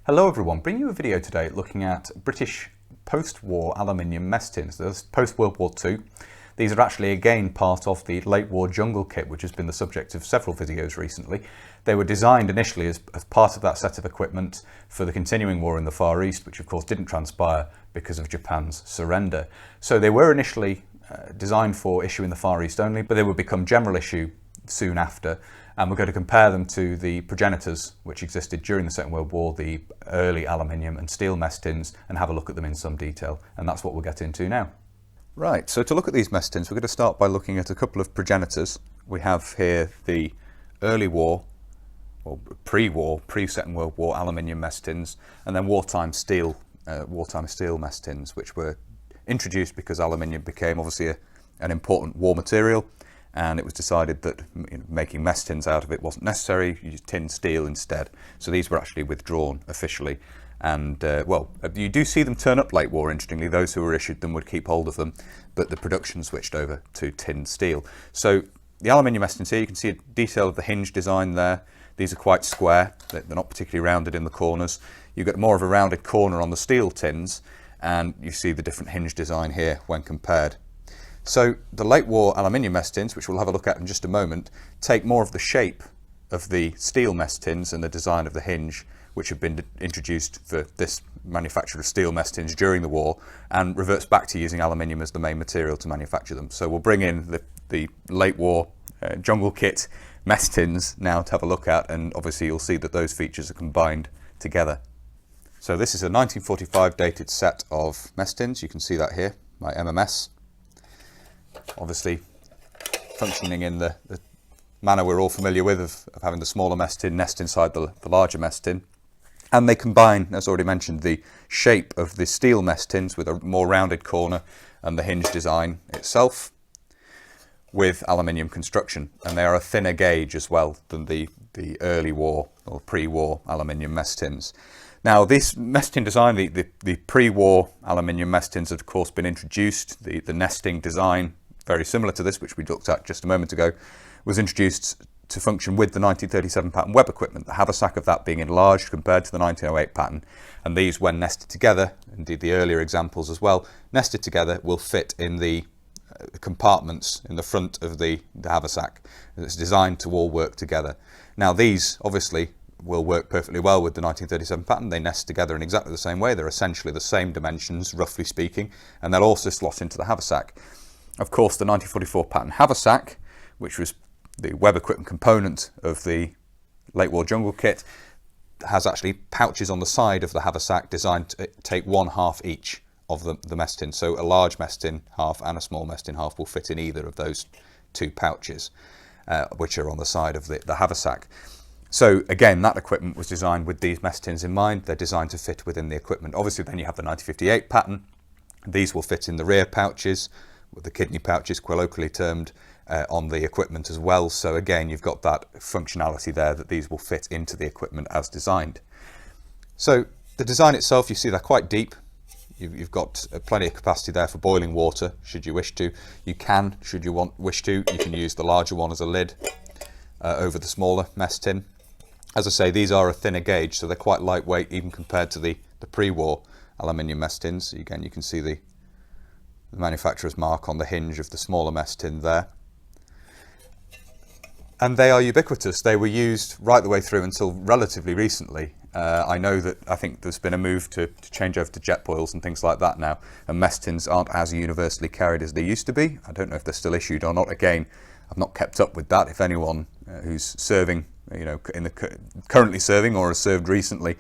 Hello everyone, bringing you a video today looking at British post-war aluminium mess tins. Those post-World War II. These are actually again part of the late war jungle kit, which has been the subject of several videos recently. They were designed initially as part of that set of equipment for the continuing war in the Far East, which of course didn't transpire because of Japan's surrender. So they were initially designed for issue in the Far East only, but they would become general issue soon after. And we're going to compare them to the progenitors which existed during the Second World War, the early aluminium and steel mess tins, and have a look at them in some detail. And that's what we'll get into now. Right, so to look at these mess tins, we're going to start by looking at a couple of progenitors. We have here the early war, or pre-war, pre-Second World War aluminium mess tins, and then wartime steel mess tins, which were introduced because aluminium became obviously an important war material. And it was decided that making mess tins out of it wasn't necessary. You used tin steel instead. So these were actually withdrawn officially. And well, you do see them turn up late war, interestingly. Those who were issued them would keep hold of them, but the production switched over to tin steel. So the aluminium mess tins here, you can see a detail of the hinge design there. These are quite square. They're not particularly rounded in the corners. You get more of a rounded corner on the steel tins, and you see the different hinge design here when compared. So the late war aluminium mess tins, which we'll have a look at in just a moment, take more of the shape of the steel mess tins and the design of the hinge, which have been introduced for this manufacture of steel mess tins during the war, and reverts back to using aluminium as the main material to manufacture them. So we'll bring in the late war jungle kit mess tins now to have a look at, and obviously you'll see that those features are combined together. So this is a 1945 dated set of mess tins. You can see that here by MMS. Obviously functioning in the manner we're all familiar with of having the smaller mess tin nest inside the larger mess tin. And they combine, as already mentioned, the shape of the steel mess tins with a more rounded corner and the hinge design itself with aluminium construction. And they are a thinner gauge as well than the early war or pre-war aluminium mess tins. Now, this mess tin design, the pre-war aluminium mess tins have of course been introduced. The nesting design, very similar to this, which we looked at just a moment ago, was introduced to function with the 1937 pattern web equipment, the haversack of that being enlarged compared to the 1908 pattern. And these, when nested together, indeed the earlier examples as well, nested together will fit in the compartments in the front of the haversack. It's designed to all work together. Now, these obviously will work perfectly well with the 1937 pattern. They nest together in exactly the same way. They're essentially the same dimensions, roughly speaking, and they'll also slot into the haversack. Of course, the 1944 pattern haversack, which was the web equipment component of the late war jungle kit, has actually pouches on the side of the haversack designed to take one half each of the mess tin. So a large mess tin half and a small mess tin half will fit in either of those two pouches, which are on the side of the haversack. So again, that equipment was designed with these mess tins in mind. They're designed to fit within the equipment. Obviously, then you have the 1958 pattern. These will fit in the rear pouches, with the kidney pouches colloquially termed, on the equipment as well. So again, you've got that functionality there that these will fit into the equipment as designed. So the design itself, you see they're quite deep. You've got plenty of capacity there for boiling water, should you wish to. You can, should you wish to, you can use the larger one as a lid over the smaller mess tin. As I say, these are a thinner gauge, so they're quite lightweight even compared to the pre-war aluminium mess tins. Again, you can see the manufacturer's mark on the hinge of the smaller mess tin there. And they are ubiquitous. They were used right the way through until relatively recently. I think there's been a move to change over to jet boils and things like that now, and mess tins aren't as universally carried as they used to be. I don't know if they're still issued or not. Again, I've not kept up with that. If anyone who's serving, currently serving or has served recently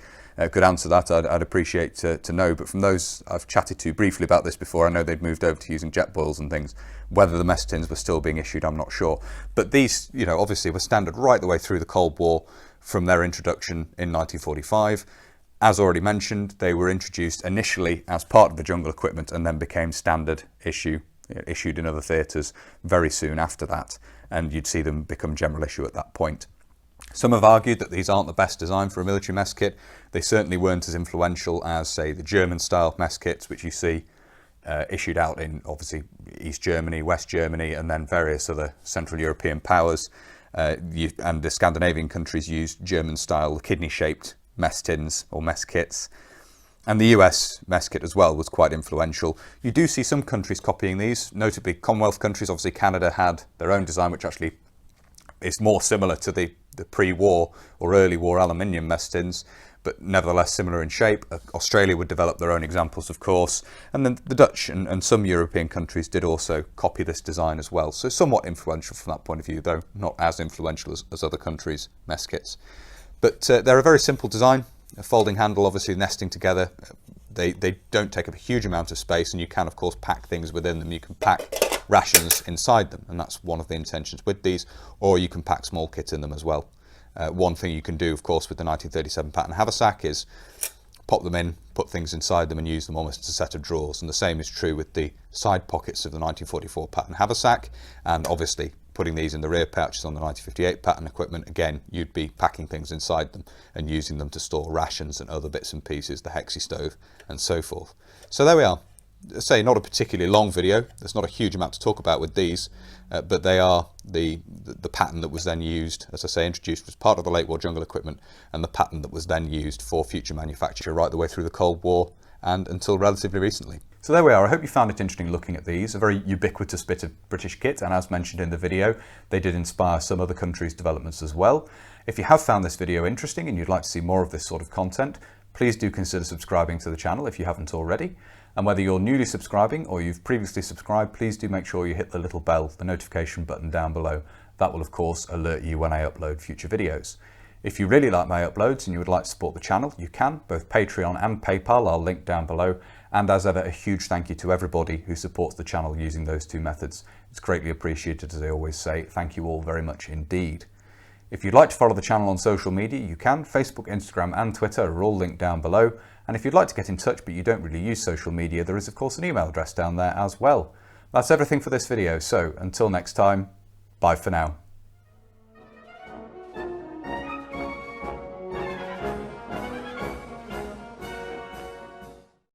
could answer that, I'd appreciate to know. But from those I've chatted to briefly about this before, I know they'd moved over to using jet boils and things. Whether the mess tins were still being issued, I'm not sure. But these, obviously were standard right the way through the Cold War from their introduction in 1945. As already mentioned, they were introduced initially as part of the jungle equipment and then became standard issue, issued in other theatres very soon after that. And you'd see them become general issue at that point. Some have argued that these aren't the best design for a military mess kit. They certainly weren't as influential as, say, the German-style mess kits, which you see issued out in, obviously, East Germany, West Germany, and then various other Central European powers. And the Scandinavian countries used German-style kidney-shaped mess tins or mess kits. And the US mess kit as well was quite influential. You do see some countries copying these, notably Commonwealth countries. Obviously Canada had their own design, which actually is more similar to the pre-war or early war aluminium mess tins, but nevertheless similar in shape. Australia would develop their own examples, of course, and then the Dutch and some European countries did also copy this design as well. So somewhat influential from that point of view, though not as influential as other countries' mess kits. But they're a very simple design. A folding handle, obviously nesting together. They don't take up a huge amount of space, and you can of course pack things within them. You can pack rations inside them, and that's one of the intentions with these, or you can pack small kits in them as well. One thing you can do of course with the 1937 pattern haversack is pop them in, put things inside them and use them almost as a set of drawers, and the same is true with the side pockets of the 1944 pattern haversack, and obviously putting these in the rear pouches on the 1958 pattern equipment. Again, you'd be packing things inside them and using them to store rations and other bits and pieces, the hexi stove and so forth. So there we are. Say not a particularly long video. There's not a huge amount to talk about with these, but they are the pattern that was then used, as I say, introduced as part of the late war jungle equipment, and the pattern that was then used for future manufacture right the way through the Cold War and until relatively recently. So there we are. I hope you found it interesting looking at these. A very ubiquitous bit of British kit, and as mentioned in the video, they did inspire some other countries' developments as well. If you have found this video interesting and you'd like to see more of this sort of content, please do consider subscribing to the channel if you haven't already. And whether you're newly subscribing or you've previously subscribed, please do make sure you hit the little bell, the notification button down below. That will of course alert you when I upload future videos. If you really like my uploads and you would like to support the channel, you can, both Patreon and PayPal, I'll link down below. And as ever, a huge thank you to everybody who supports the channel using those two methods. It's greatly appreciated, as I always say. Thank you all very much indeed. If you'd like to follow the channel on social media, you can. Facebook, Instagram and Twitter are all linked down below. And if you'd like to get in touch but you don't really use social media, there is of course an email address down there as well. That's everything for this video, so until next time, bye for now.